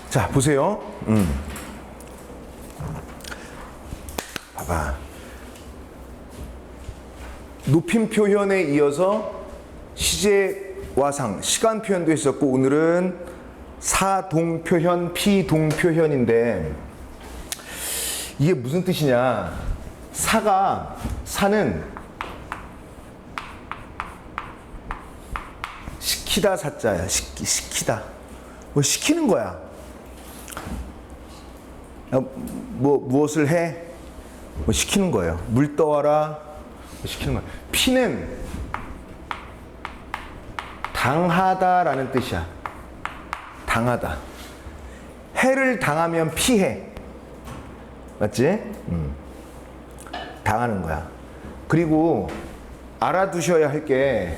자, 보세요. 봐봐. 높임 표현에 이어서 시제와 상, 시간 표현도 있었고, 오늘은 사동 표현, 피동 표현인데, 이게 무슨 뜻이냐? 사는 시키다 사자야. 시키다. 뭐 시키는 거야. 무엇을 해? 뭐 시키는 거예요. 물 떠와라. 뭐 시키는 거야. 피는 당하다라는 뜻이야. 당하다. 해를 당하면 피해. 맞지? 당하는 거야. 그리고 알아두셔야 할 게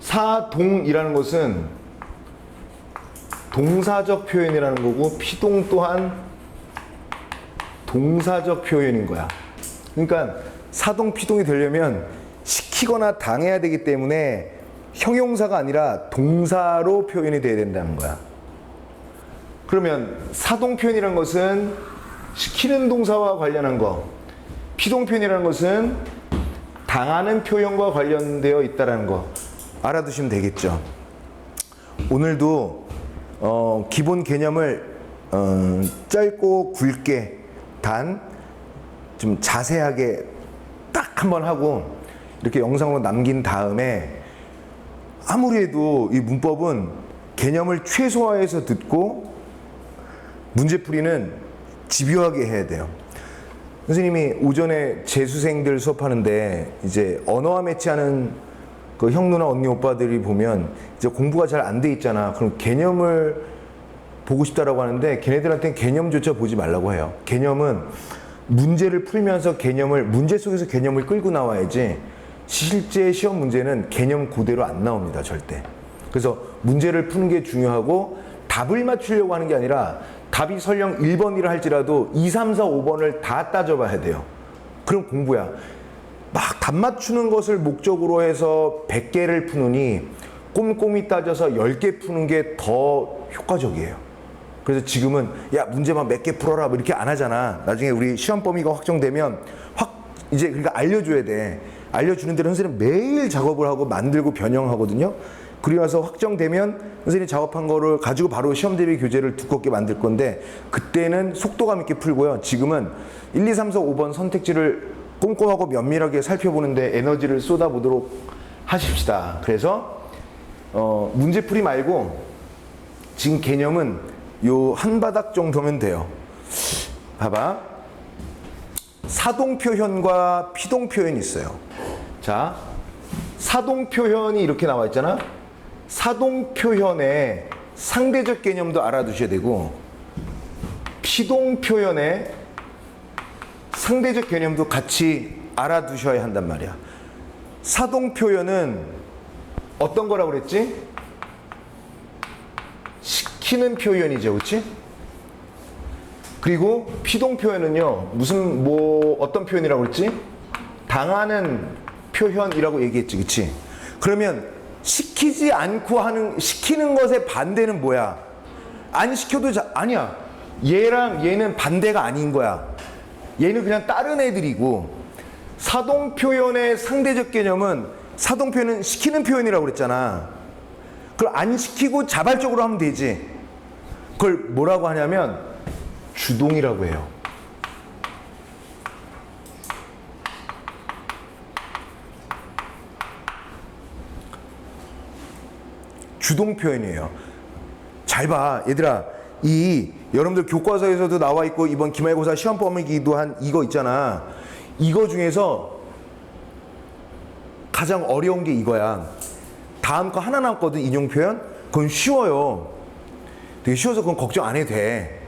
사동이라는 것은 동사적 표현이라는 거고 피동 또한 동사적 표현인 거야. 그러니까 사동, 피동이 되려면 시키거나 당해야 되기 때문에 형용사가 아니라 동사로 표현이 돼야 된다는 거야. 그러면 사동 표현이라는 것은 시키는 동사와 관련한 거, 피동 표현이라는 것은 당하는 표현과 관련되어 있다는 거 알아두시면 되겠죠. 오늘도 기본 개념을 짧고 굵게 단 좀 자세하게 딱 한번 하고 이렇게 영상으로 남긴 다음에 아무리 해도 이 문법은 개념을 최소화해서 듣고 문제풀이는 집요하게 해야 돼요. 선생님이 오전에 재수생들 수업하는데 이제 언어와 매치하는 그 형, 누나, 언니, 오빠들이 보면 이제 공부가 잘 안 돼 있잖아. 그럼 개념을 보고 싶다라고 하는데 걔네들한테는 개념조차 보지 말라고 해요. 개념은 문제를 풀면서 문제 속에서 개념을 끌고 나와야지 실제 시험 문제는 개념 그대로 안 나옵니다. 절대. 그래서 문제를 푸는 게 중요하고 답을 맞추려고 하는 게 아니라 답이 설령 1번이라 할지라도 2, 3, 4, 5번을 다 따져봐야 돼요. 그럼 공부야. 막 답 맞추는 것을 목적으로 해서 100개를 푸느니 꼼꼼히 따져서 10개 푸는 게 더 효과적이에요. 그래서 지금은 야 문제만 몇 개 풀어라 뭐 이렇게 안 하잖아. 나중에 우리 시험 범위가 확정되면 이제 그러니까 알려줘야 돼. 알려주는 대로 선생님 매일 작업을 하고 만들고 변형하거든요. 그리고 나서 확정되면 선생님이 작업한 거를 가지고 바로 시험 대비 교재를 두껍게 만들 건데 그때는 속도감 있게 풀고요. 지금은 1, 2, 3, 4, 5번 선택지를 꼼꼼하고 면밀하게 살펴보는데 에너지를 쏟아보도록 하십시다. 그래서 문제풀이 말고 지금 개념은 요 한 바닥 정도면 돼요. 봐봐. 사동 표현과 피동 표현이 있어요. 자, 사동 표현이 이렇게 나와 있잖아. 사동 표현의 상대적 개념도 알아두셔야 되고 피동 표현의 상대적 개념도 같이 알아두셔야 한단 말이야. 사동 표현은 어떤 거라고 그랬지? 시키는 표현이죠. 그렇지? 그리고 피동 표현은요. 어떤 표현이라고 그랬지? 당하는 표현이라고 얘기했지. 그렇지? 그러면 시키지 않고 시키는 것의 반대는 뭐야? 안 시켜도 아니야. 얘랑 얘는 반대가 아닌 거야. 얘는 그냥 다른 애들이고 사동 표현의 상대적 개념은 사동 표현은 시키는 표현이라고 그랬잖아. 그걸 안 시키고 자발적으로 하면 되지. 그걸 뭐라고 하냐면 주동이라고 해요. 주동 표현이에요. 잘 봐. 얘들아, 여러분들 교과서에서도 나와 있고 이번 기말고사 시험 범위기도 한 이거 있잖아. 이거 중에서 가장 어려운 게 이거야. 다음 거 하나 남았거든. 인용 표현. 그건 쉬워요. 되게 쉬워서 그건 걱정 안 해도 돼.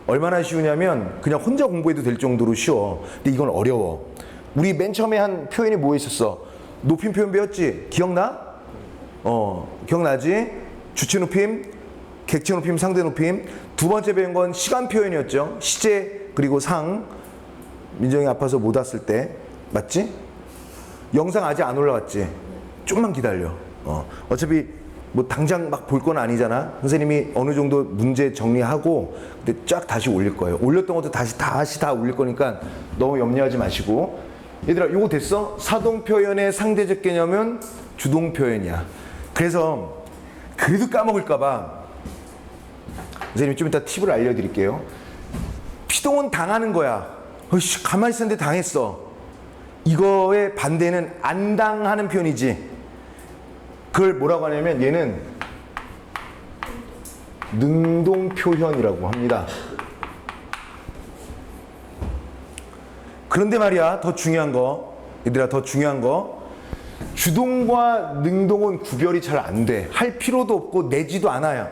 얼마나 쉬우냐면 그냥 혼자 공부해도 될 정도로 쉬워. 근데 이건 어려워. 우리 맨 처음에 한 표현이 뭐 있었어? 높임 표현 배웠지? 기억나? 기억나지? 주체 높임, 객체 높임, 상대 높임. 두 번째 배운 건 시간 표현이었죠. 시제 그리고 상. 민정이 아파서 못 왔을 때. 맞지? 영상 아직 안 올라왔지? 좀만 기다려. 어차피 뭐 당장 막 볼 건 아니잖아. 선생님이 어느 정도 문제 정리하고 근데 쫙 다시 올릴 거예요. 올렸던 것도 다시 다 올릴 거니까 너무 염려하지 마시고. 얘들아, 요거 됐어? 사동 표현의 상대적 개념은 주동 표현이야. 그래서 그래도 까먹을까 봐 선생님이 좀 이따 팁을 알려드릴게요. 피동은 당하는 거야. 어이씨, 가만히 있었는데 당했어. 이거의 반대는 안 당하는 표현이지. 그걸 뭐라고 하냐면 얘는 능동 표현이라고 합니다. 그런데 말이야, 더 중요한 거, 얘들아, 더 중요한 거, 주동과 능동은 구별이 잘 안 돼. 할 필요도 없고 내지도 않아요.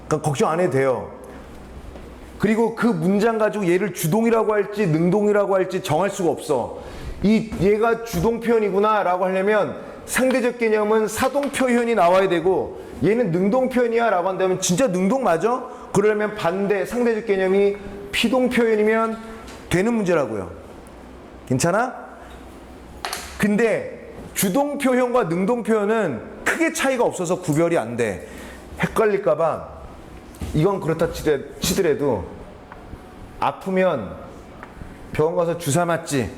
그러니까 걱정 안 해도 돼요. 그리고 그 문장 가지고 얘를 주동이라고 할지 능동이라고 할지 정할 수가 없어. 얘가 주동 표현이구나 라고 하려면 상대적 개념은 사동 표현이 나와야 되고 얘는 능동 표현이야 라고 한다면 진짜 능동 맞아? 그러려면 반대 상대적 개념이 피동 표현이면 되는 문제라고요. 괜찮아? 근데 주동 표현과 능동 표현은 크게 차이가 없어서 구별이 안 돼. 헷갈릴까 봐 이건 그렇다 치더라도 아프면 병원 가서 주사 맞지?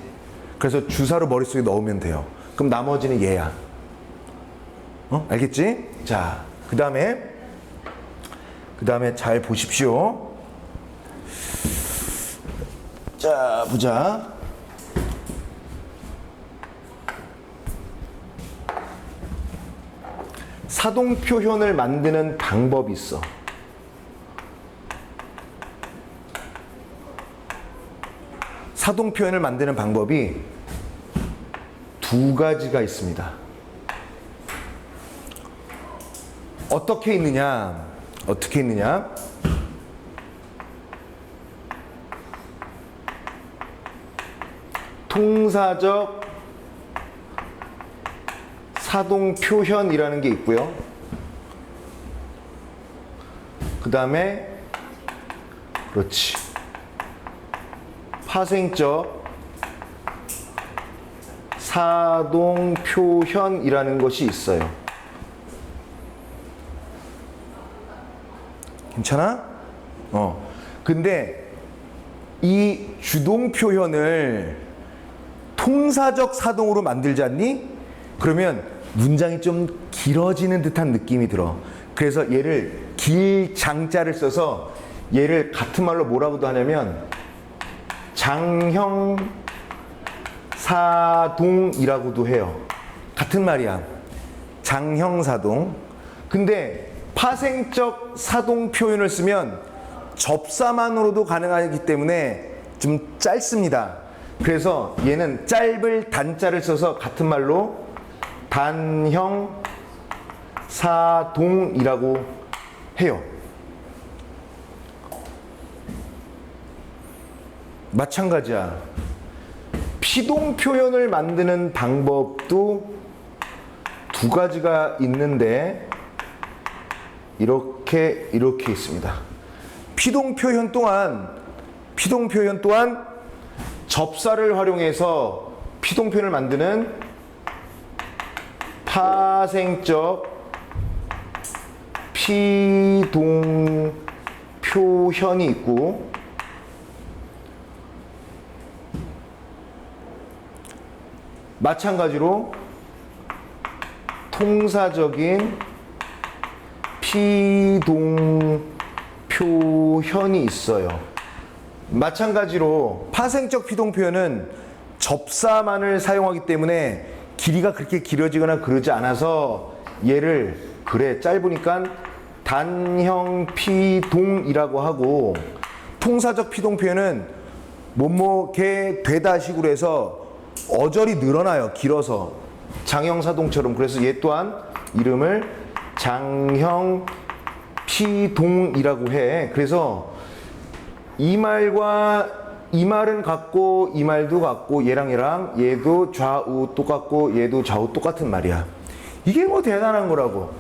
그래서 주사로 머릿속에 넣으면 돼요. 그럼 나머지는 얘야. 알겠지? 자, 그 다음에 잘 보십시오. 자, 보자. 사동 표현을 만드는 방법이 있어. 사동 표현을 만드는 방법이 두 가지가 있습니다. 어떻게 있느냐? 통사적 사동 표현이라는 게 있고요. 그 다음에 그렇지. 파생적 사동 표현이라는 것이 있어요. 괜찮아? 근데 이 주동 표현을 통사적 사동으로 만들자니? 그러면 문장이 좀 길어지는 듯한 느낌이 들어. 그래서 얘를 길장자를 써서 얘를 같은 말로 뭐라고도 하냐면 장형 사동이라고도 해요. 같은 말이야. 장형 사동. 근데 파생적 사동 표현을 쓰면 접사만으로도 가능하기 때문에 좀 짧습니다. 그래서 얘는 짧을 단자를 써서 같은 말로 단형 사동이라고 해요. 마찬가지야. 피동 표현을 만드는 방법도 두 가지가 있는데 이렇게 있습니다. 피동 표현 또한 접사를 활용해서 피동 표현을 만드는 파생적 피동 표현이 있고 마찬가지로 통사적인 피동 표현이 있어요. 마찬가지로 파생적 피동 표현은 접사만을 사용하기 때문에 길이가 그렇게 길어지거나 그러지 않아서 얘를 그래 짧으니까 단형 피동이라고 하고 통사적 피동 표현은 뭐뭐게 되다 식으로 해서 어절이 늘어나요. 길어서 장형사동처럼. 그래서 얘 또한 이름을 장형 피동이라고 해. 그래서 이 말과 이 말은 같고 이 말도 같고 얘랑 얘도 좌우 똑같고 얘도 좌우 똑같은 말이야. 이게 뭐 대단한 거라고.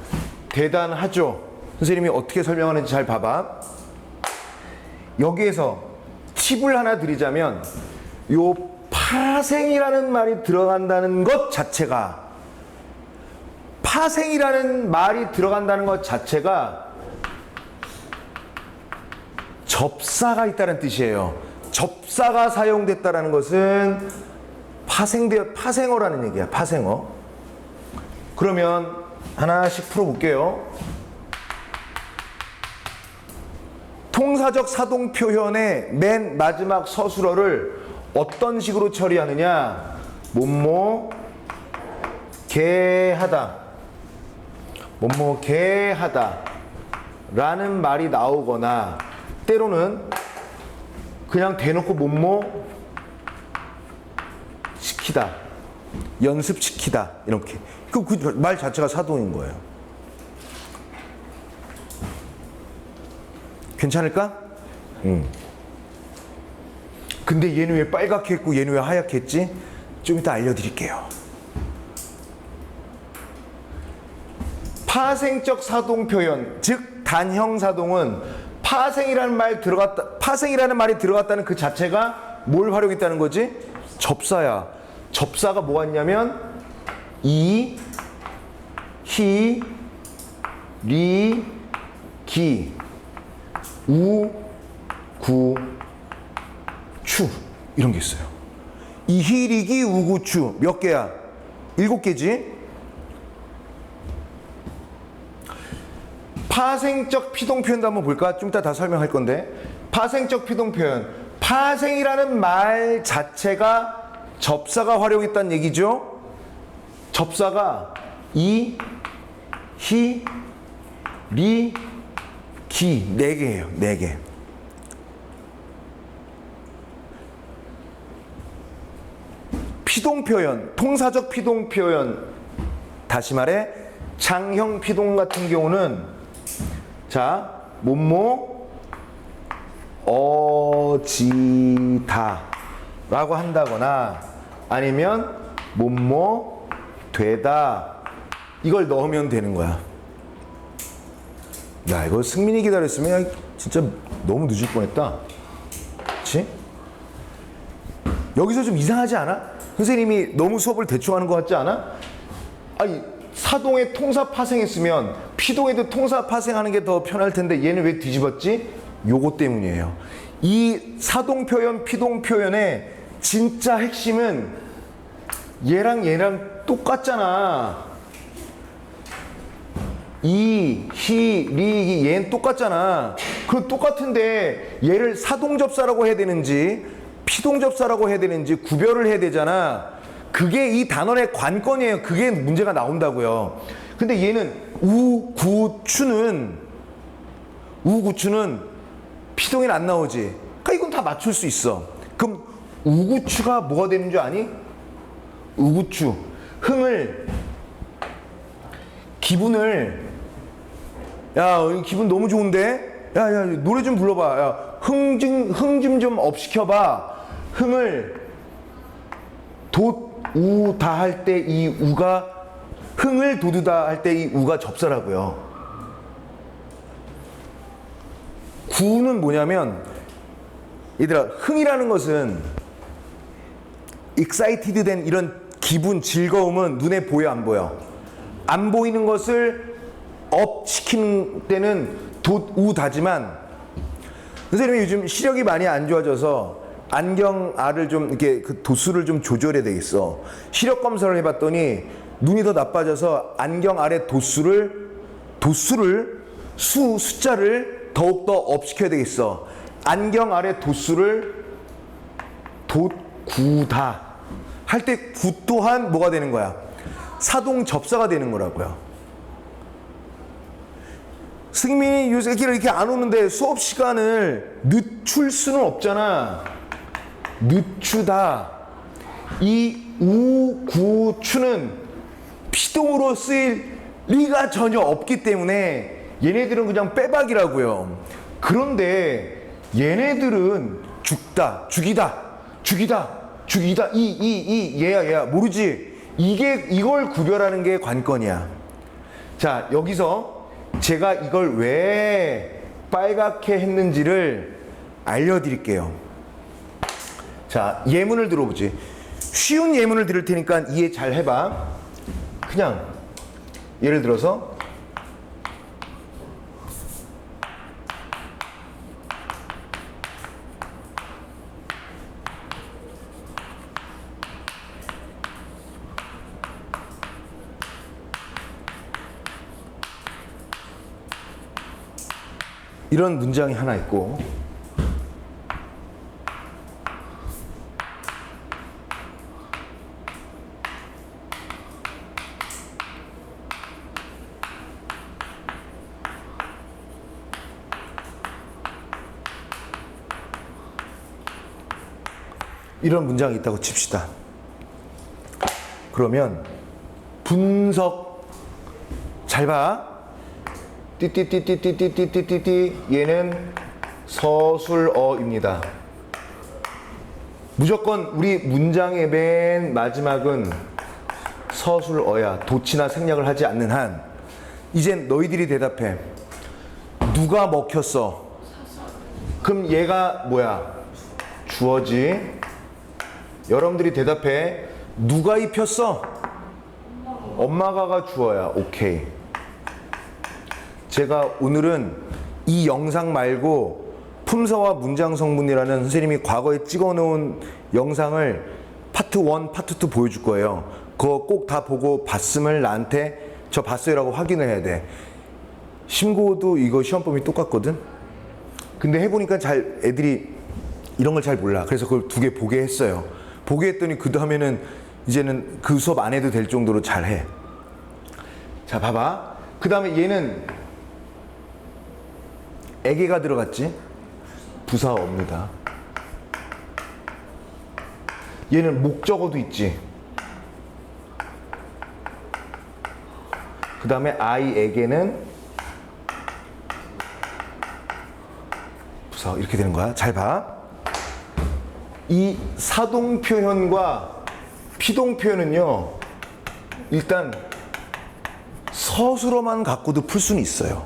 대단하죠. 선생님이 어떻게 설명하는지 잘 봐봐. 여기에서 팁을 하나 드리자면 요 파생이라는 말이 들어간다는 것 자체가 파생이라는 말이 들어간다는 것 자체가 접사가 있다는 뜻이에요. 접사가 사용됐다는 것은 파생어라는 얘기야. 파생어. 그러면 하나씩 풀어볼게요. 통사적 사동 표현의 맨 마지막 서술어를 어떤 식으로 처리하느냐? 뭐뭐 개하다, 뭐뭐 개하다 라는 말이 나오거나, 때로는 그냥 대놓고 뭐뭐 시키다, 연습시키다, 이렇게. 그 말 자체가 사동인 거예요. 괜찮을까? 근데 얘는 왜 빨갛게 했고 얘는 왜 하얗게 했지? 좀 이따 알려드릴게요. 파생적 사동 표현, 즉 단형 사동은 파생이라는 말이 들어갔다는 그 자체가 뭘 활용했다는 거지? 접사야. 접사가 뭐가 있냐면 이, 히, 리, 기, 우, 구, 추, 이런 게 있어요. 이희리기 우구추 몇 개야? 7개지? 파생적 피동 표현도 한번 볼까? 좀 이따 다 설명할 건데, 파생적 피동 표현, 파생이라는 말 자체가 접사가 활용했다는 얘기죠. 접사가 이, 히, 리, 기 4개예요. 4개. 피동 표현, 통사적 피동 표현, 다시 말해 장형 피동 같은 경우는 자, 뭐뭐 어지다 라고 한다거나, 아니면 뭐뭐 되다, 이걸 넣으면 되는 거야. 야, 이거 승민이 기다렸으면 진짜 너무 늦을 뻔했다. 그치? 여기서 좀 이상하지 않아? 선생님이 너무 수업을 대충 하는 것 같지 않아? 아니, 사동에 통사 파생했으면 피동에도 통사 파생하는 게 더 편할 텐데 얘는 왜 뒤집었지? 요거 때문이에요. 이 사동 표현, 피동 표현의 진짜 핵심은 얘랑 똑같잖아. 이, 히, 리, 얘는 똑같잖아. 그 똑같은데 얘를 사동접사라고 해야 되는지 피동접사라고 해야 되는지 구별을 해야 되잖아. 그게 이 단원의 관건이에요. 그게 문제가 나온다고요. 근데 얘는 우구추는 피동이 안 나오지. 그러니까 이건 다 맞출 수 있어. 그럼 우구추가 뭐가 되는 줄 아니? 우구추, 기분을, 야, 기분 너무 좋은데? 야, 노래 좀 불러봐. 야, 흥 좀 업 시켜봐. 흥을 우다 할 때 이 우가, 흥을 돋우다 할 때 이 우가 접사라고요. 구는 뭐냐면, 얘들아, 흥이라는 것은 excited 된 이런 기분, 즐거움은 눈에 보여, 안 보여? 안 보이는 것을 업 시키는 때는 우다지만, 선생님이 요즘 시력이 많이 안 좋아져서 안경알을 좀 이렇게 그 도수를 좀 조절해야 되겠어. 시력 검사를 해봤더니 눈이 더 나빠져서 안경알의 숫자를 더욱더 업 시켜야 되겠어. 안경알의 도수를 구다 할 때 구 또한 뭐가 되는 거야? 사동 접사가 되는 거라고요. 승민이 요새 이렇게 안 오는데 수업 시간을 늦출 수는 없잖아. 늦추다. 이 우구추는 피동으로 쓰일 리가 전혀 없기 때문에 얘네들은 그냥 빼박이라고요. 그런데 얘네들은 죽이다 얘야 모르지. 이걸 구별하는 게 관건이야. 자, 여기서 제가 이걸 왜 빨갛게 했는지를 알려드릴게요. 자, 예문을 들어보지. 쉬운 예문을 들을 테니까 이해 잘 해봐. 그냥 예를 들어서 이런 문장이 하나 있고, 이런 문장이 있다고 칩시다. 그러면 분석, 잘 봐. 띠띠띠띠띠띠띠띠띠, 얘는 서술어입니다. 무조건 우리 문장의 맨 마지막은 서술어야. 도치나 생략을 하지 않는 한. 이젠 너희들이 대답해. 누가 먹혔어? 그럼 얘가 뭐야? 주어지. 여러분들이 대답해. 누가 입혔어? 엄마가가 주어야. 오케이. 제가 오늘은 이 영상 말고 품사와 문장 성분이라는 선생님이 과거에 찍어놓은 영상을 파트 1, 파트 2 보여줄 거예요. 그거 꼭 다 보고 봤음을 나한테 저 봤어요 라고 확인을 해야 돼. 심고도 이거 시험범위 똑같거든. 근데 해보니까 잘 애들이 이런 걸 잘 몰라. 그래서 그걸 2개 보게 했어요. 보게 했더니 그 다음에는 이제는 그 수업 안 해도 될 정도로 잘해. 자, 봐봐. 그 다음에 얘는 에게가 들어갔지? 부사어입니다. 얘는 목적어도 있지. 그 다음에 아이에게는 부사어. 이렇게 되는 거야. 잘 봐. 이 사동 표현과 피동 표현은요, 일단 서술어만 갖고도 풀 수는 있어요.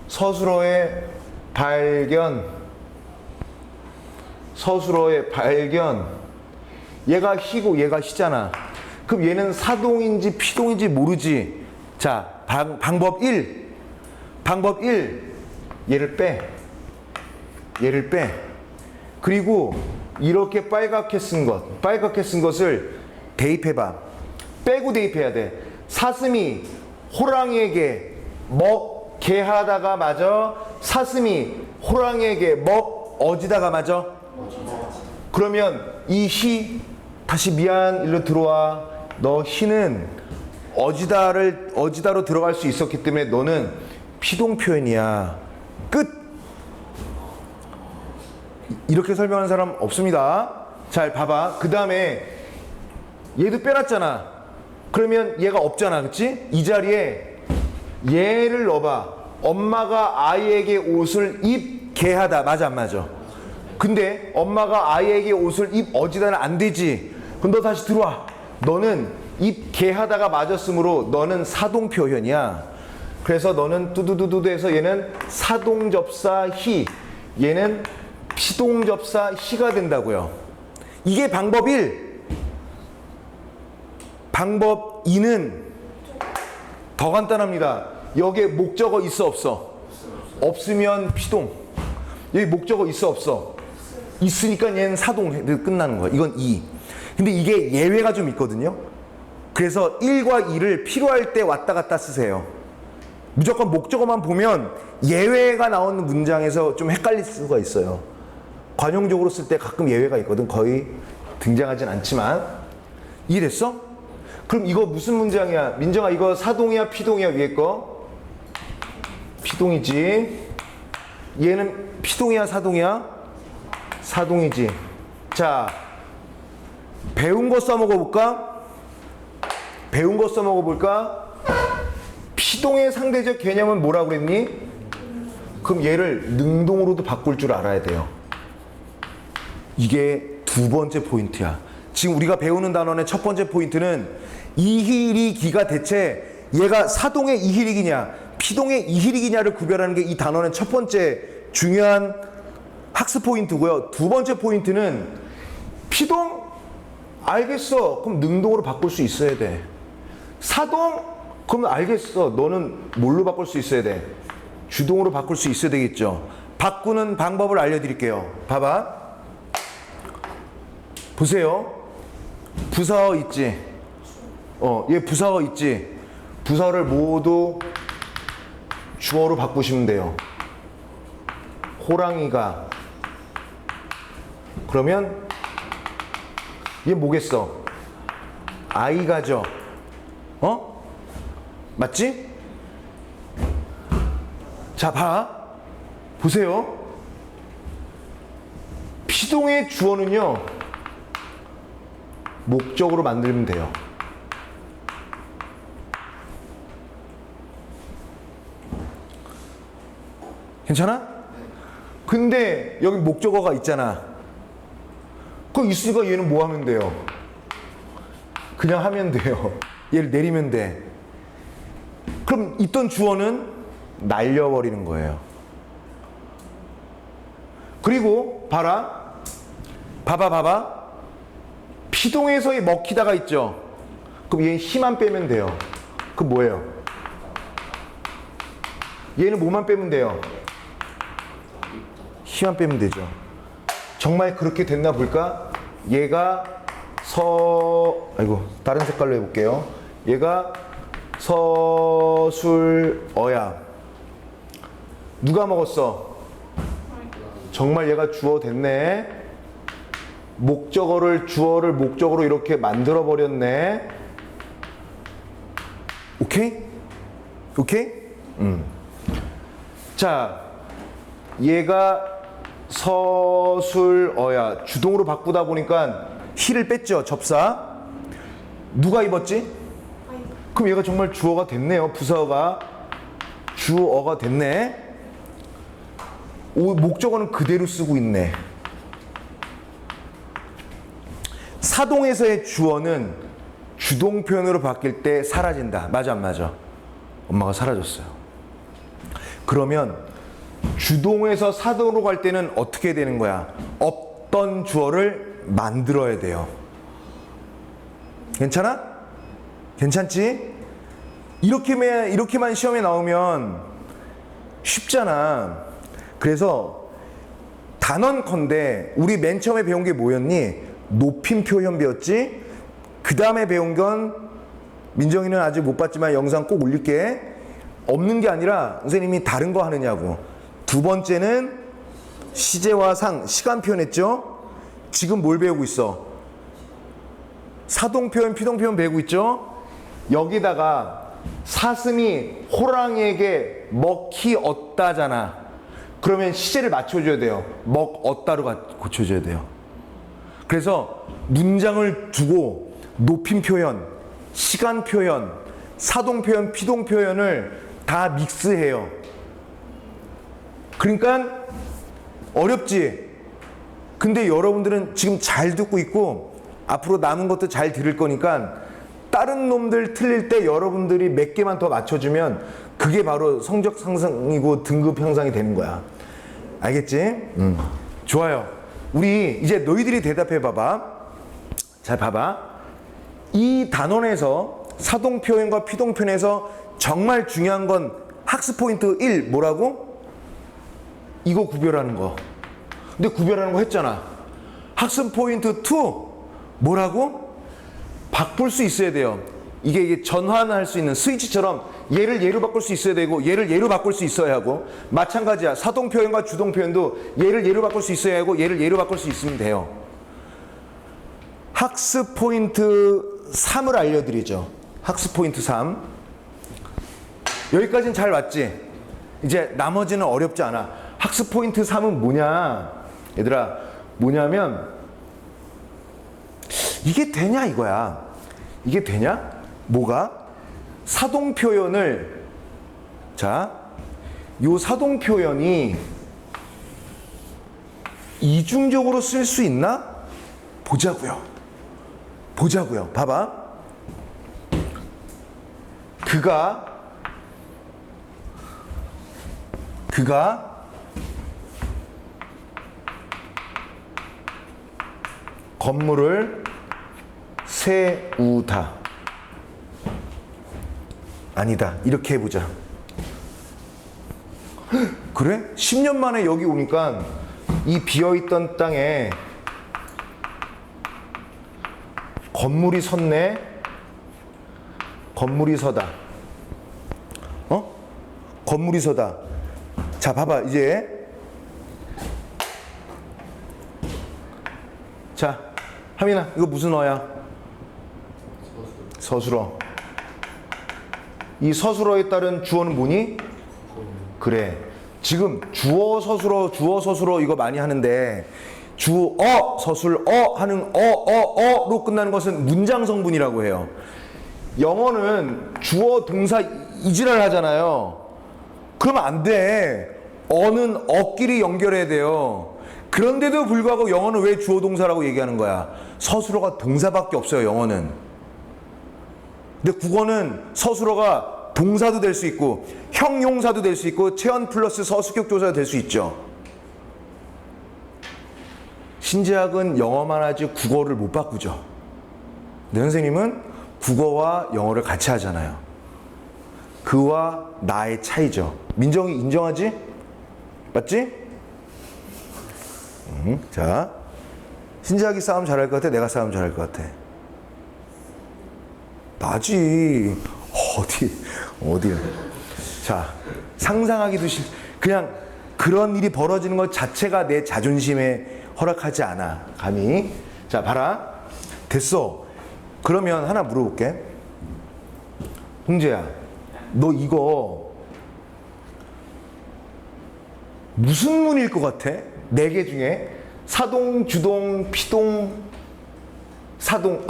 서술어의 발견, 서술어의 발견. 얘가 희고 얘가 희잖아. 그럼 얘는 사동인지 피동인지 모르지. 자, 방법 1. 방법 1. 얘를 빼. 얘를 빼. 그리고 이렇게 빨갛게 쓴 것, 빨갛게 쓴 것을 대입해봐. 빼고 대입해야 돼. 사슴이 호랑이에게 먹게 하다가 맞아? 사슴이 호랑이에게 어지다가 맞아? 그러면 이 희, 다시 미안, 일로 들어와. 너 희는 어지다로 들어갈 수 있었기 때문에 너는 피동 표현이야. 끝! 이렇게 설명하는 사람 없습니다. 잘 봐봐. 그 다음에 얘도 빼놨잖아. 그러면 얘가 없잖아. 그치? 이 자리에 얘를 넣어봐. 엄마가 아이에게 옷을 입게 하다. 맞아 안 맞아? 근데 엄마가 아이에게 옷을 어지다는 안 되지. 그럼 너 다시 들어와. 너는 입게 하다가 맞았으므로 너는 사동 표현이야. 그래서 너는 뚜두두두두해서 얘는 사동접사 희, 얘는 피동접사 희가 된다고요. 이게 방법 1. 방법 2는 더 간단합니다. 여기에 목적어 있어 없어? 없으면 피동. 여기 목적어 있어 없어? 있으니까 얘는 사동 끝나는 거야. 이건 2. 근데 이게 예외가 좀 있거든요. 그래서 1과 2를 필요할 때 왔다 갔다 쓰세요. 무조건 목적어만 보면 예외가 나오는 문장에서 좀 헷갈릴 수가 있어요. 관용적으로 쓸 때 가끔 예외가 있거든. 거의 등장하진 않지만. 이해됐어? 그럼 이거 무슨 문장이야? 민정아, 이거 사동이야 피동이야? 위에 거 피동이지. 얘는 피동이야 사동이야? 사동이지. 자, 배운 거 써먹어 볼까? 배운 거 써먹어 볼까? 피동의 상대적 개념은 뭐라고 그랬니? 그럼 얘를 능동으로도 바꿀 줄 알아야 돼요. 이게 2번째 포인트야. 지금 우리가 배우는 단원의 첫 번째 포인트는 이희리기가 대체 얘가 사동의 이희리기냐 피동의 이희리기냐를 구별하는 게 이 단원의 첫 번째 중요한 학습 포인트고요. 2번째 포인트는 피동? 알겠어. 그럼 능동으로 바꿀 수 있어야 돼. 사동? 그럼 알겠어. 너는 뭘로 바꿀 수 있어야 돼? 주동으로 바꿀 수 있어야 되겠죠. 바꾸는 방법을 알려드릴게요. 봐봐. 보세요. 부사어 있지? 얘 부사어 있지? 부사어를 모두 주어로 바꾸시면 돼요. 호랑이가. 그러면 얘 뭐겠어? 아이가죠. 맞지? 자, 보세요. 피동의 주어는요, 목적으로 만들면 돼요. 괜찮아? 근데 여기 목적어가 있잖아. 그거 있으니까 얘는 뭐 하면 돼요? 그냥 하면 돼요. 얘를 내리면 돼. 그럼 있던 주어는 날려버리는 거예요. 그리고 봐봐. 피동에서의 먹히다가 있죠. 그럼 얘는 힘만 빼면 돼요. 그럼 뭐예요? 얘는 뭐만 빼면 돼요? 힘만 빼면 되죠. 정말 그렇게 됐나 볼까? 얘가 다른 색깔로 해볼게요. 얘가 서술어야. 누가 먹었어? 정말 얘가 주어 됐네. 주어를 목적으로 이렇게 만들어 버렸네. 오케이? 자, 얘가 서술어야. 주동으로 바꾸다 보니까 히를 뺐죠. 접사. 누가 입었지? 그럼 얘가 정말 주어가 됐네요. 부사어가 주어가 됐네. 목적어는 그대로 쓰고 있네. 사동에서의 주어는 주동 표현으로 바뀔 때 사라진다. 맞아, 안 맞아? 엄마가 사라졌어요. 그러면 주동에서 사동으로 갈 때는 어떻게 되는 거야? 없던 주어를 만들어야 돼요. 괜찮아? 괜찮지? 이렇게만 시험에 나오면 쉽잖아. 그래서 단언컨대 우리 맨 처음에 배운 게 뭐였니? 높임 표현 배웠지? 그 다음에 배운 건 민정이는 아직 못 봤지만 영상 꼭 올릴게. 없는 게 아니라 선생님이 다른 거 하느냐고. 두 번째는 시제와 상, 시간 표현했죠? 지금 뭘 배우고 있어? 사동 표현, 피동 표현 배우고 있죠? 여기다가 사슴이 호랑이에게 먹히 얻다잖아. 그러면 시제를 맞춰줘야 돼요. 얻다로 고쳐줘야 돼요. 그래서 문장을 두고 높임 표현, 시간 표현, 사동 표현, 피동 표현을 다 믹스해요. 그러니까 어렵지? 근데 여러분들은 지금 잘 듣고 있고 앞으로 남은 것도 잘 들을 거니까 다른 놈들 틀릴 때 여러분들이 몇 개만 더 맞춰주면 그게 바로 성적 상승이고 등급 향상이 되는 거야. 알겠지? 좋아요. 우리 이제 너희들이 대답해 봐봐. 잘 봐봐. 이 단원에서 사동 표현과 피동 표현에서 정말 중요한 건 학습 포인트 1 뭐라고? 이거 구별하는 거. 근데 구별하는 거 했잖아. 학습 포인트 2 뭐라고? 바꿀 수 있어야 돼요. 이게 전환할 수 있는 스위치처럼 얘를 얘로 바꿀 수 있어야 되고 얘를 얘로 바꿀 수 있어야 하고, 마찬가지야. 사동 표현과 주동 표현도 얘를 얘로 바꿀 수 있어야 하고 얘를 얘로 바꿀 수 있으면 돼요. 학습 포인트 3을 알려드리죠. 학습 포인트 3. 여기까지는 잘 왔지? 이제 나머지는 어렵지 않아. 학습 포인트 3은 뭐냐? 얘들아, 뭐냐면 이게 되냐 이거야. 이게 되냐? 뭐가? 사동 표현을, 자, 요 사동 표현이 이중적으로 쓸 수 있나? 보자고요. 봐봐. 그가 건물을 세우다. 아니다. 이렇게 해보자. 그래? 10년 만에 여기 오니까 이 비어있던 땅에 건물이 섰네. 건물이 서다. 건물이 서다. 자, 봐봐. 이제 자, 하민아, 이거 무슨 어야? 서술어. 이 서술어에 따른 주어는 뭐니? 그래. 지금 주어 서술어 이거 많이 하는데 주어 서술 하는 어로 끝나는 것은 문장 성분이라고 해요. 영어는 주어 동사 이지랄 하잖아요. 그러면 안 돼. 어는 어끼리 연결해야 돼요. 그런데도 불구하고 영어는 왜 주어 동사라고 얘기하는 거야? 서술어가 동사밖에 없어요, 영어는. 근데 국어는 서술어가 동사도 될 수 있고 형용사도 될 수 있고 체언 플러스 서수격 조사가 될 수 있죠. 신재학은 영어만 하지 국어를 못 바꾸죠. 근데 선생님은 국어와 영어를 같이 하잖아요. 그와 나의 차이죠. 민정이 인정하지? 맞지? 자, 신재학이 싸움 잘할 것 같아? 내가 싸움 잘할 것 같아? 나지. 어디. 자, 상상하기도 그냥 그런 일이 벌어지는 것 자체가 내 자존심에 허락하지 않아. 감히. 자, 봐라. 됐어. 그러면 하나 물어볼게. 홍재야, 너 이거 무슨 문일 것 같아? 4개 중에 사동, 주동, 피동, 사동,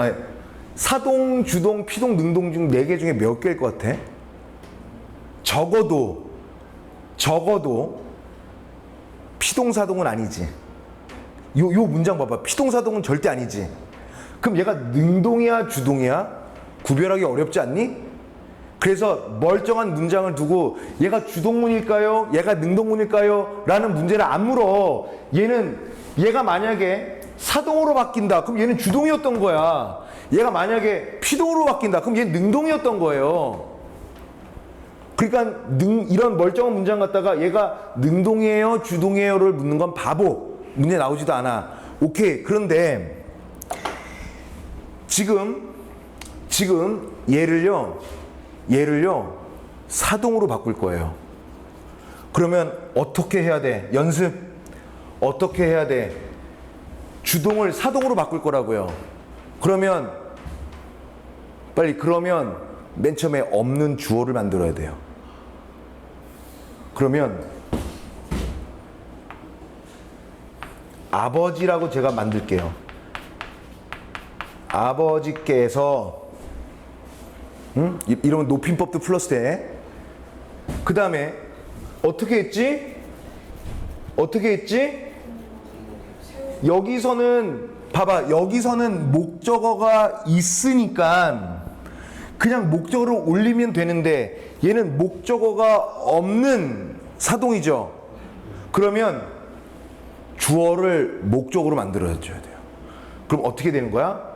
주동, 피동, 능동 중 4개 중에 몇 개일 것 같아? 적어도 피동, 사동은 아니지. 요 문장 봐봐. 피동, 사동은 절대 아니지. 그럼 얘가 능동이야, 주동이야? 구별하기 어렵지 않니? 그래서 멀쩡한 문장을 두고 얘가 주동문일까요? 얘가 능동문일까요? 라는 문제를 안 물어. 얘가 만약에 사동으로 바뀐다. 그럼 얘는 주동이었던 거야. 얘가 만약에 피동으로 바뀐다. 그럼 얘는 능동이었던 거예요. 그러니까 이런 멀쩡한 문장 갖다가 얘가 능동이에요? 주동이에요?를 묻는 건 바보. 문제 나오지도 않아. 오케이. 그런데 지금 얘를요 사동으로 바꿀 거예요. 그러면 어떻게 해야 돼? 연습. 어떻게 해야 돼? 주동을 사동으로 바꿀 거라고요. 그러면 맨 처음에 없는 주어를 만들어야 돼요. 그러면 아버지라고 제가 만들게요. 아버지께서 이러면 높임법도 플러스 돼. 그 다음에 어떻게 했지? 여기서는 봐봐. 여기서는 목적어가 있으니까 그냥 목적어를 올리면 되는데 얘는 목적어가 없는 사동이죠. 그러면 주어를 목적으로 만들어줘야 돼요. 그럼 어떻게 되는 거야?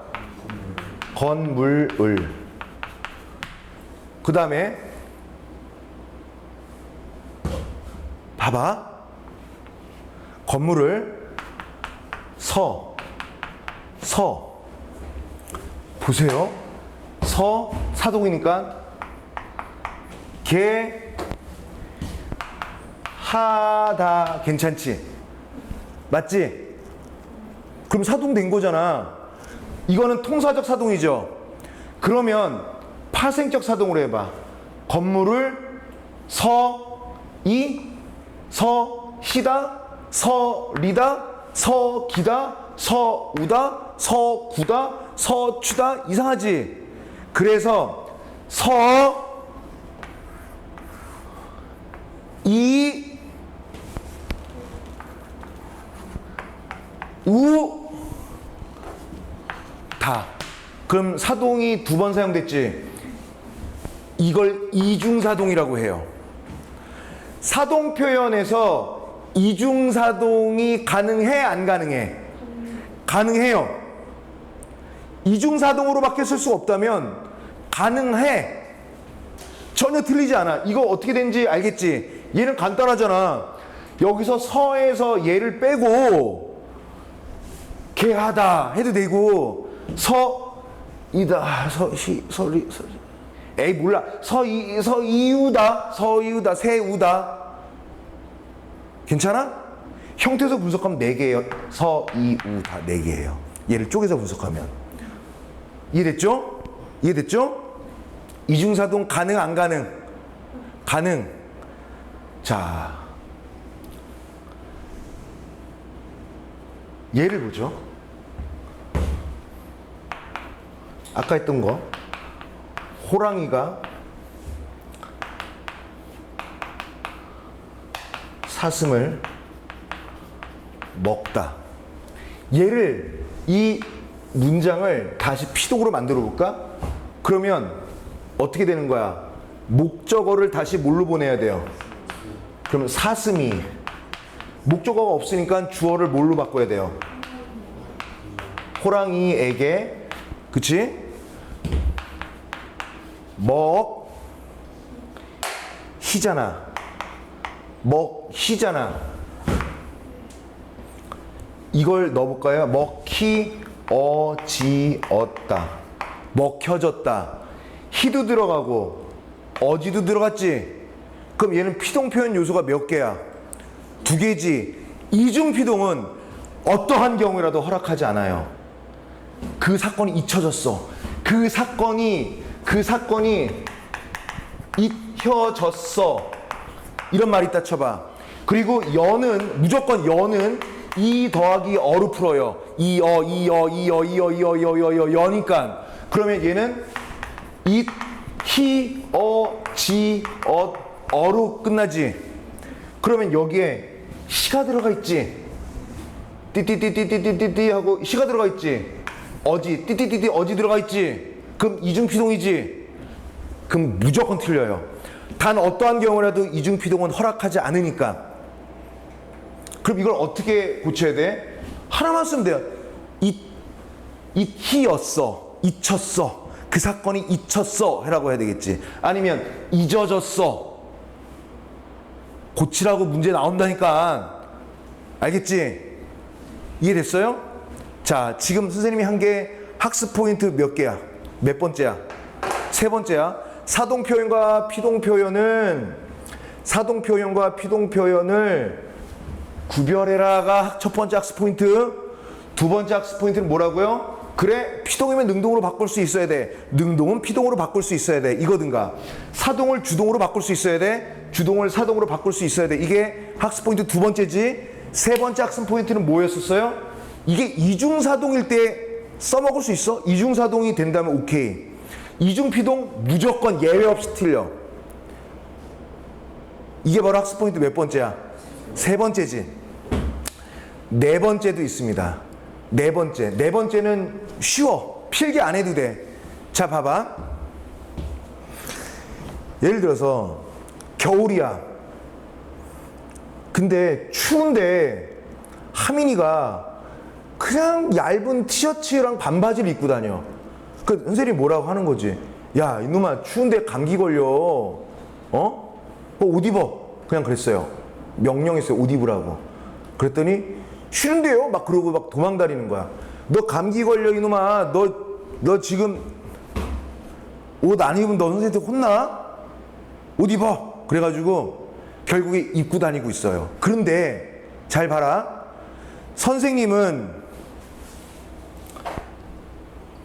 건물을. 그 다음에 봐봐. 건물을 서 보세요. 사동이니까 하다 괜찮지? 맞지? 그럼 사동 된 거잖아. 이거는 통사적 사동이죠. 그러면 파생적 사동으로 해봐. 건물을 서시다, 서리다, 서기다, 서우다, 서구다, 서추다. 이상하지? 그래서 다. 그럼 사동이 2번 사용됐지? 이걸 이중사동이라고 해요. 사동 표현에서 이중사동이 가능해, 안 가능해? 가능해요. 이중사동으로밖에 쓸 수 없다면 가능해. 전혀 틀리지 않아. 이거 어떻게 된지 알겠지? 얘는 간단하잖아. 여기서 서에서 얘를 빼고 개하다 해도 되고 서이다 서리 에이 몰라 서이우다 새우다 괜찮아? 형태에서 분석하면 4개예요. 서이우다 4개예요. 얘를 쪼개서 분석하면 이해됐죠? 이중사동 가능 안 가능? 가능. 자 얘를 보죠. 아까 했던 거 호랑이가 사슴을 먹다. 얘를 이 문장을 다시 피동으로 만들어 볼까? 그러면 어떻게 되는 거야? 목적어를 다시 뭘로 보내야 돼요? 그러면 사슴이 목적어가 없으니까 주어를 뭘로 바꿔야 돼요? 호랑이에게 그치? 먹히잖아. 이걸 넣어볼까요? 먹히어지었다. 먹혀졌다. 히도 들어가고 어지도 들어갔지? 그럼 얘는 피동표현 요소가 몇 개야? 2개지. 이중피동은 어떠한 경우라도 허락하지 않아요. 그 사건이 잊혀졌어. 그 사건이 잊혀졌어. 이런 말이 있다 쳐봐. 그리고 여는 무조건 여는 이 더하기 어로 풀어요. 여니까 그러면 얘는 이 히 지 어로 끝나지. 그러면 여기에 시가 들어가 있지. 띠띠띠띠띠띠띠 하고 시가 들어가 있지. 어지 띠띠띠띠 어지 들어가 있지. 그럼 이중피동이지. 그럼 무조건 틀려요. 단 어떠한 경우라도 이중피동은 허락하지 않으니까. 그럼 이걸 어떻게 고쳐야 돼? 하나만 쓰면 돼요. 히였어. 잊혔어. 그 사건이 잊혔어. 라고 해야 되겠지. 아니면 잊어졌어. 고치라고 문제 나온다니까. 알겠지? 이해됐어요? 자, 지금 선생님이 한 게 학습 포인트 몇 개야? 몇 번째야? 3번째야. 사동표현과 피동표현을 구별해라가 첫 번째 학습 포인트. 2번째 학습 포인트는 뭐라고요? 그래, 피동이면 능동으로 바꿀 수 있어야 돼. 능동은 피동으로 바꿀 수 있어야 돼. 이거든가. 사동을 주동으로 바꿀 수 있어야 돼. 주동을 사동으로 바꿀 수 있어야 돼. 이게 학습 포인트 2번째지. 3번째 학습 포인트는 뭐였었어요? 이게 이중사동일 때 써먹을 수 있어? 이중사동이 된다면 오케이. 이중피동 무조건 예외 없이 틀려. 이게 바로 학습 포인트 몇 번째야? 3번째지. 4번째도 있습니다. 네 번째는 쉬워. 필기 안 해도 돼. 자, 봐봐. 예를 들어서 겨울이야. 근데 추운데 하민이가 그냥 얇은 티셔츠랑 반바지를 입고 다녀. 그 선생님이 뭐라고 하는 거지? 야, 이놈아, 추운데 감기 걸려. 옷 입어. 그냥 그랬어요. 명령했어요. 옷 입으라고. 그랬더니 싫은데요? 막 그러고 막 도망다니는 거야. 너 감기 걸려, 이놈아. 너 지금 옷 안 입으면 너 선생님한테 혼나? 옷 입어. 그래가지고 결국에 입고 다니고 있어요. 그런데 잘 봐라. 선생님은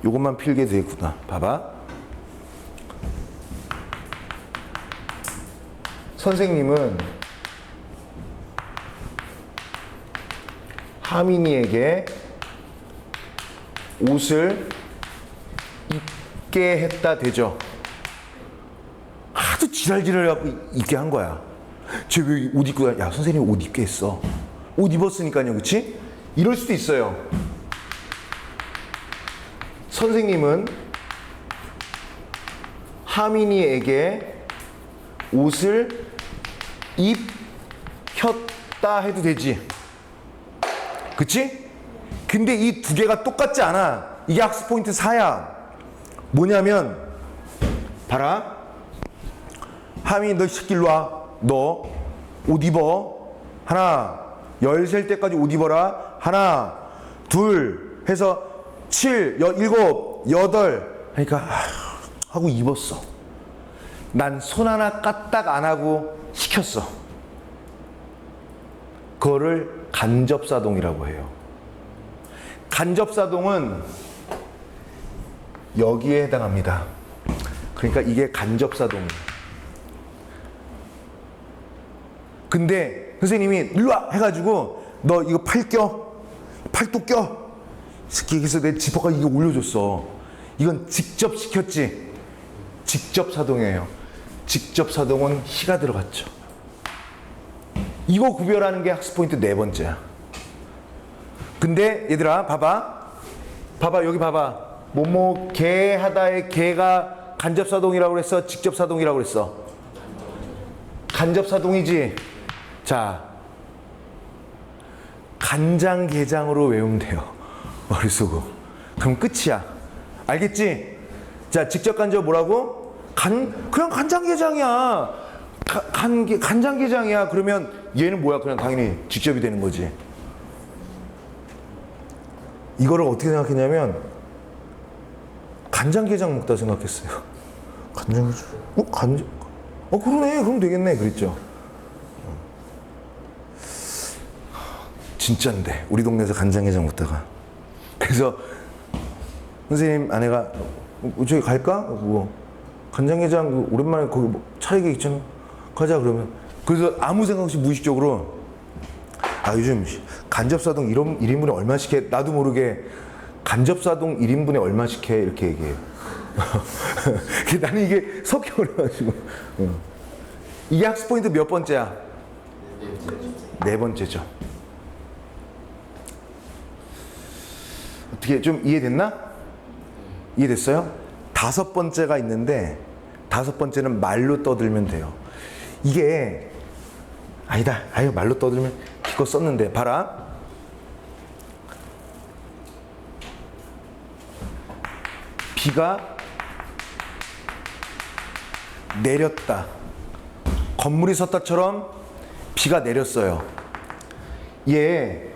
요것만 필게 되겠구나. 봐봐. 선생님은 하민이에게 옷을 입게 했다 되죠. 하도 지랄지랄 갖고 입게 한 거야. 쟤 왜 옷 입고 다녀? 야, 선생님 옷 입게 했어. 옷 입었으니까요. 그치? 이럴 수도 있어요. 선생님은 하민이에게 옷을 입혔다 해도 되지. 그치? 근데 이 2개가 똑같지 않아. 이게 학습 포인트 4야. 뭐냐면 봐라. 하민이 너 새끼 일로 와. 너 옷 입어. 하나. 10살 때까지 옷 입어라. 하나. 둘. 해서 7, 7, 8. 그러니까 하고 입었어. 난 손 하나 까딱 안 하고 시켰어. 그거를 간접사동이라고 해요. 간접사동은 여기에 해당합니다. 그러니까 이게 간접사동이에요. 근데 선생님이 일로 와 해가지고 너 이거 팔 껴. 팔도 껴. 그래서 내 지퍼가 이게 올려줬어. 이건 직접 시켰지. 직접 사동이에요. 직접 사동은 희가 들어갔죠. 이거 구별하는 게 학습 포인트 4번째야. 근데 얘들아 봐봐. 봐봐 여기 봐봐. 뭐뭐 개 하다의 개가 간접사동이라고 그랬어? 직접사동이라고 그랬어? 간접사동이지. 자, 간장게장으로 외우면 돼요. 머릿속으로. 그럼 끝이야. 알겠지? 자, 직접 간접 뭐라고? 그냥 간장게장이야. 간장게장이야. 그러면 얘는 뭐야? 그냥 당연히 직접이 되는 거지. 이거를 어떻게 생각했냐면 간장게장 먹다 생각했어요. 간장게장. 그러네. 그럼 되겠네. 그랬죠. 진짠데. 우리 동네에서 간장게장 먹다가. 그래서 선생님 아내가 저기 갈까? 뭐 간장게장 오랜만에 거기 뭐 차리게 있잖아. 가자 그러면. 그래서 아무 생각 없이 무의식적으로 요즘 간접사동 1인분에 얼마씩 해? 나도 모르게 간접사동 1인분에 얼마씩 해? 이렇게 얘기해요. 나는 이게 섞여버려가지고. 이게 학습 포인트 몇 번째야? 4번째죠. 어떻게 좀 이해됐나? 이해됐어요? 5번째가 있는데 5번째는 말로 떠들면 돼요. 이게 아니다. 말로 떠들면 기껏 썼는데 봐라. 비가 내렸다. 건물이 섰다처럼 비가 내렸어요. 얘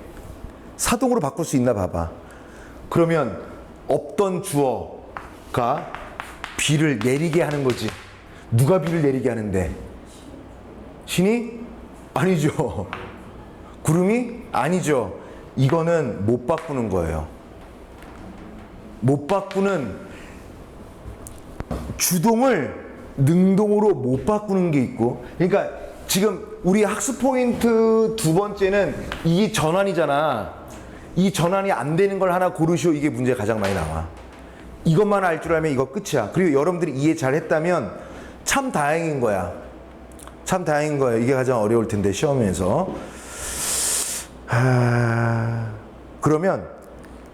사동으로 바꿀 수 있나 봐봐. 그러면 없던 주어가 비를 내리게 하는 거지. 누가 비를 내리게 하는데? 신이? 아니죠. 구름이? 아니죠. 이거는 못 바꾸는 거예요. 못 바꾸는 주동을 능동으로 못 바꾸는 게 있고, 그러니까 지금 우리 학습 포인트 2번째는 이 전환이잖아. 이 전환이 안 되는 걸 하나 고르시오. 이게 문제가 가장 많이 나와. 이것만 알 줄 알면 이거 끝이야. 그리고 여러분들이 이해 잘 했다면 참 다행인 거야. 참 다행인 거예요. 이게 가장 어려울 텐데 시험에서. 그러면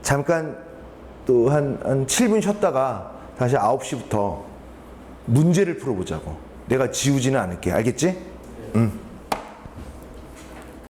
잠깐 또 한 7분 쉬었다가 다시 9시부터 문제를 풀어보자고. 내가 지우지는 않을게. 알겠지? 응.